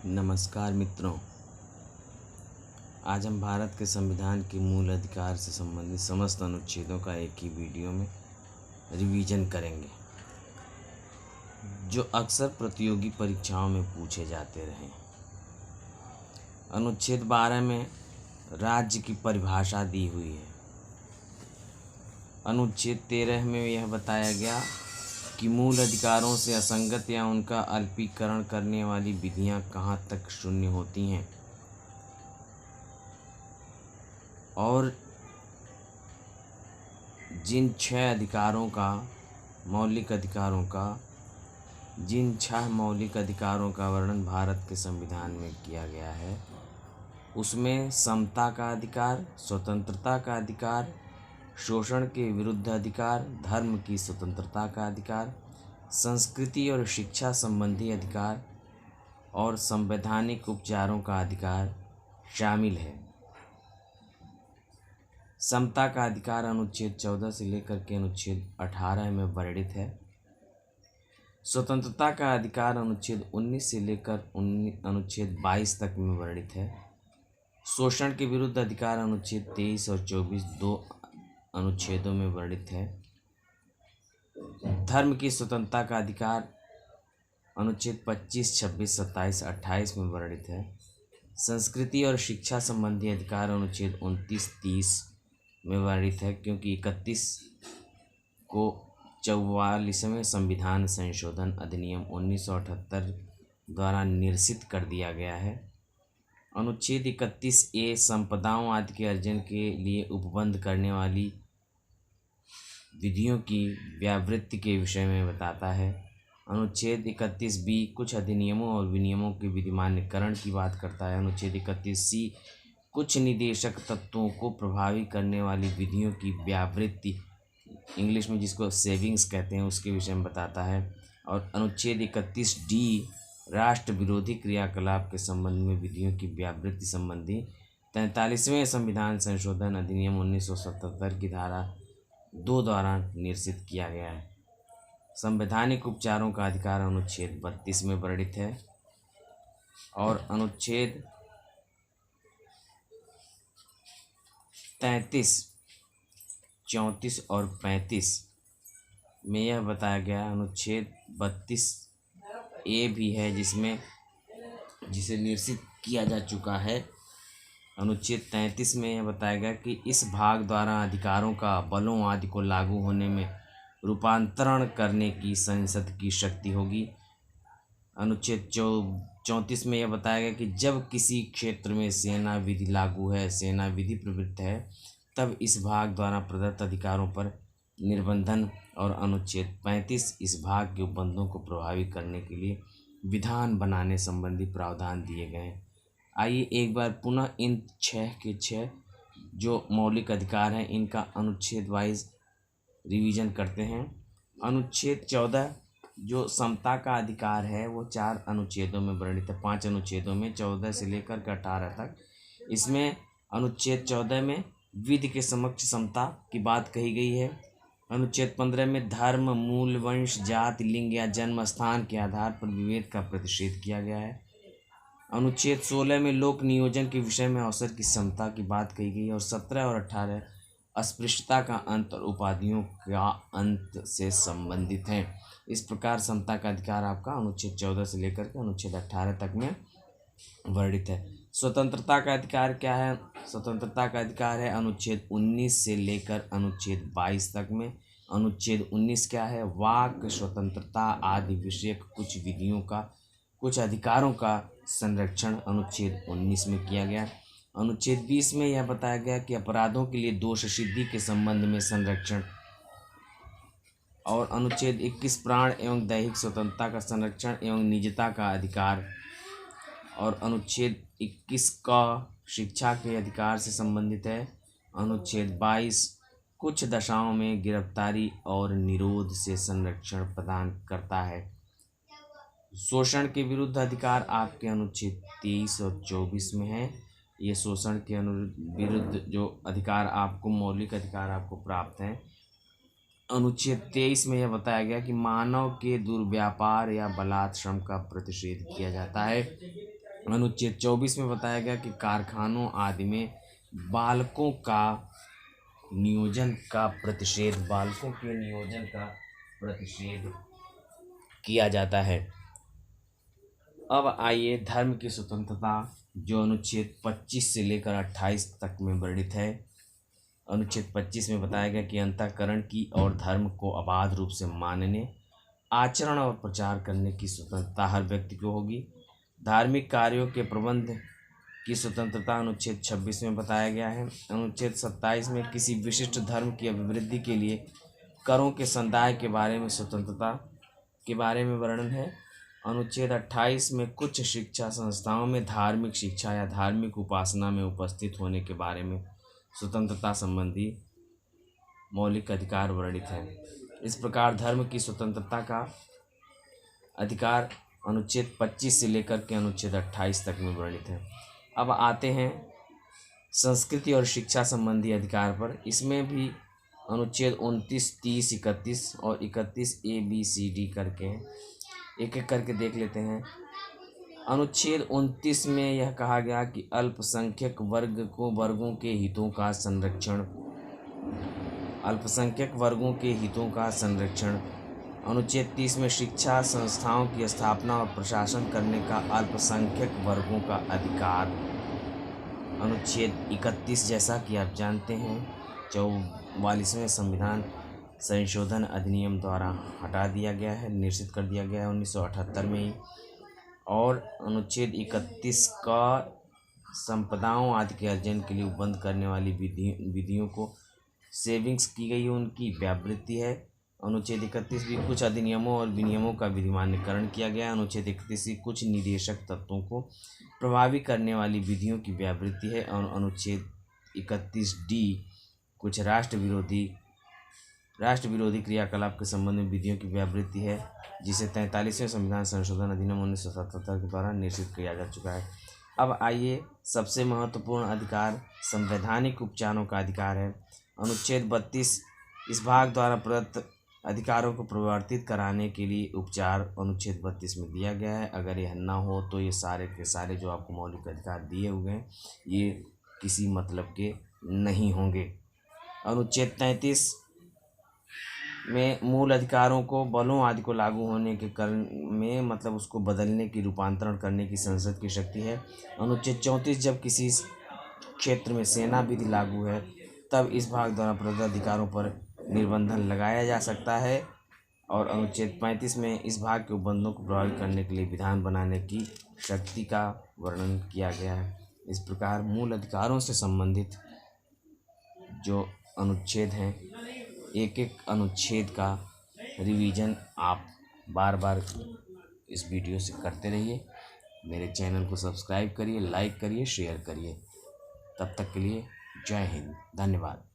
नमस्कार मित्रों। आज हम भारत के संविधान के मूल अधिकार से संबंधित समस्त अनुच्छेदों का एक ही वीडियो में रिवीजन करेंगे, जो अक्सर प्रतियोगी परीक्षाओं में पूछे जाते रहे। अनुच्छेद 12 में राज्य की परिभाषा दी हुई है। अनुच्छेद 13 में यह बताया गया कि मूल अधिकारों से असंगत या उनका अल्पीकरण करने वाली विधियां कहाँ तक शून्य होती हैं, और जिन छह मौलिक अधिकारों का वर्णन भारत के संविधान में किया गया है, उसमें समता का अधिकार, स्वतंत्रता का अधिकार, शोषण के विरुद्ध अधिकार, धर्म की स्वतंत्रता का अधिकार, संस्कृति और शिक्षा संबंधी अधिकार और संवैधानिक उपचारों का अधिकार शामिल है। समता का अधिकार अनुच्छेद 14 से लेकर के अनुच्छेद 18 में वर्णित है। स्वतंत्रता का अधिकार अनुच्छेद 19 से लेकर अनुच्छेद 22 तक में वर्णित है। शोषण के विरुद्ध अधिकार अनुच्छेद 23 और 24 दो अनुच्छेदों में वर्णित है। धर्म की स्वतंत्रता का अधिकार अनुच्छेद 25, 26, 27, 28 में वर्णित है। संस्कृति और शिक्षा संबंधी अधिकार अनुच्छेद 29, 30 में वर्णित है, क्योंकि 31 को 44वें संविधान संशोधन अधिनियम 1978 द्वारा निरसित कर दिया गया है। अनुच्छेद 31A संपदाओं आदि के अर्जन के लिए उपबंध करने वाली विधियों की व्यावृत्ति के विषय में बताता है। अनुच्छेद 31B कुछ अधिनियमों और विनियमों के विधिमान्यकरण की बात करता है। अनुच्छेद 31C कुछ निदेशक तत्वों को प्रभावी करने वाली विधियों की व्यावृत्ति, इंग्लिश में जिसको सेविंग्स कहते हैं, उसके विषय में बताता है। और अनुच्छेद 31D राष्ट्र विरोधी क्रियाकलाप के संबंध में विधियों की व्यावृत्ति संबंधी 43वें संविधान संशोधन अधिनियम 1977 की धारा 2 द्वारा निरसित किया गया है। संवैधानिक उपचारों का अधिकार अनुच्छेद 32 में वर्णित है। और अनुच्छेद 33, 34 और 35 में यह बताया गया। अनुच्छेद 32A भी है, जिसे निरसित किया जा चुका है। अनुच्छेद 33 में यह बताया गया कि इस भाग द्वारा अधिकारों का बलों आदि को लागू होने में रूपांतरण करने की संसद की शक्ति होगी। अनुच्छेद 34 में यह बताया गया कि जब किसी क्षेत्र में सेना विधि लागू है, सेना विधि प्रवृत्त है, तब इस भाग द्वारा प्रदत्त अधिकारों पर निर्बंधन। और अनुच्छेद 35 इस भाग के उपबंधों को प्रभावी करने के लिए विधान बनाने संबंधी प्रावधान दिए गए हैं। आइए एक बार पुनः इन 6 के 6 जो मौलिक अधिकार हैं, इनका अनुच्छेद वाइज रिवीजन करते हैं। अनुच्छेद 14 जो समता का अधिकार है, वो 4 अनुच्छेदों में वर्णित है, 5 अनुच्छेदों में, 14 से लेकर के 18 तक। इसमें अनुच्छेद 14 में विधि के समक्ष समता की बात कही गई है। अनुच्छेद 15 में धर्म, मूल, वंश, जाति, लिंग या जन्म स्थान के आधार पर विभेद का प्रतिषेध किया गया है। अनुच्छेद 16 में लोक नियोजन के विषय में अवसर की समता की बात कही गई है। और 17 और 18 अस्पृश्यता का अंत और उपाधियों का अंत से संबंधित हैं। इस प्रकार समता का अधिकार आपका अनुच्छेद 14 से लेकर के अनुच्छेद 18 तक में वर्णित है। स्वतंत्रता का अधिकार क्या है? स्वतंत्रता का अधिकार है अनुच्छेद 19 से लेकर अनुच्छेद 22 तक में। अनुच्छेद 19 क्या है? वाक स्वतंत्रता आदि विषयक कुछ विधियों का, कुछ अधिकारों का संरक्षण अनुच्छेद 19 में किया गया। अनुच्छेद 20 में यह बताया गया कि अपराधों के लिए दोष सिद्धि के संबंध में संरक्षण। और अनुच्छेद 21 प्राण एवं दैहिक स्वतंत्रता का संरक्षण एवं निजता का अधिकार। और अनुच्छेद 21 का शिक्षा के अधिकार से संबंधित है। अनुच्छेद 22 कुछ दशाओं में गिरफ्तारी और निरोध से संरक्षण प्रदान करता है। शोषण के विरुद्ध अधिकार आपके अनुच्छेद 23 और 24 में है। ये शोषण के विरुद्ध जो अधिकार आपको, मौलिक अधिकार आपको प्राप्त हैं। अनुच्छेद 23 में यह बताया गया कि मानव के दुर्व्यापार या बलात् श्रम का प्रतिषेध किया जाता है। अनुच्छेद 24 में बताया गया कि कारखानों आदि में बालकों का नियोजन का प्रतिषेध किया जाता है। अब आइए धर्म की स्वतंत्रता, जो अनुच्छेद 25 से लेकर 28 तक में वर्णित है। अनुच्छेद 25 में बताया गया कि अंतःकरण की और धर्म को अबाध रूप से मानने, आचरण और प्रचार करने की स्वतंत्रता हर व्यक्ति को होगी। धार्मिक कार्यों के प्रबंध की स्वतंत्रता अनुच्छेद 26 में बताया गया है। अनुच्छेद 27 में किसी विशिष्ट धर्म की अभिवृद्धि के लिए करों के संदाय के बारे में स्वतंत्रता के बारे में वर्णन है। अनुच्छेद 28 में कुछ शिक्षा संस्थाओं में धार्मिक शिक्षा या धार्मिक उपासना में उपस्थित होने के बारे में स्वतंत्रता संबंधी मौलिक अधिकार वर्णित है। इस प्रकार धर्म की स्वतंत्रता का अधिकार अनुच्छेद 25 से लेकर के अनुच्छेद 28 तक में वर्णित है। अब आते हैं संस्कृति और शिक्षा संबंधी अधिकार पर। इसमें भी अनुच्छेद 29, 30, 31 और 31 ABCD करके एक एक करके देख लेते हैं। अनुच्छेद 29 में यह कहा गया कि अल्पसंख्यक वर्गों के हितों का संरक्षण। अनुच्छेद 30 में शिक्षा संस्थाओं की स्थापना और प्रशासन करने का अल्पसंख्यक वर्गों का अधिकार। अनुच्छेद 31 जैसा कि आप जानते हैं 44वें संविधान संशोधन अधिनियम द्वारा हटा दिया गया है, निश्चित कर दिया गया है 1978 में ही। और अनुच्छेद 31 का संपदाओं आदि के अर्जन के लिए उपबंध करने वाली विधियों को सेविंग्स की गई, उनकी व्यावृत्ति है। अनुच्छेद 31 भी कुछ अधिनियमों और विनियमों का विधिमान्यकरण किया गया है। अनुच्छेद 31 की कुछ निर्देशक तत्वों को प्रभावी करने वाली विधियों की व्यावृत्ति है। और अनुच्छेद 31D कुछ राष्ट्र विरोधी क्रियाकलाप के संबंध में विधियों की व्यावृत्ति है, जिसे 43वें संविधान संशोधन अधिनियम 1977 के द्वारा निश्चित किया जा चुका है। अब आइए सबसे महत्वपूर्ण अधिकार संवैधानिक उपचारों का अधिकार है। अनुच्छेद 32 इस भाग द्वारा प्रदत्त अधिकारों को परिवर्तित कराने के लिए उपचार अनुच्छेद 32 में दिया गया है। अगर यह ना हो तो ये सारे के सारे जो आपको मौलिक अधिकार दिए हुए हैं ये किसी मतलब के नहीं होंगे। अनुच्छेद 33 में मूल अधिकारों को बलों आदि को लागू होने के कारण में मतलब उसको बदलने की रूपांतरण करने की संसद की शक्ति है। अनुच्छेद 34 जब किसी क्षेत्र में सेना विधि लागू है तब इस भाग द्वारा प्रदत्त अधिकारों पर निर्बंधन लगाया जा सकता है। और अनुच्छेद 35 में इस भाग के उपबंधों को प्रभावी करने के लिए विधान बनाने की शक्ति का वर्णन किया गया है। इस प्रकार मूल अधिकारों से संबंधित जो अनुच्छेद हैं, एक एक अनुच्छेद का रिवीजन आप बार बार इस वीडियो से करते रहिए। मेरे चैनल को सब्सक्राइब करिए, लाइक करिए, शेयर करिए। तब तक के लिए जय हिंद, धन्यवाद।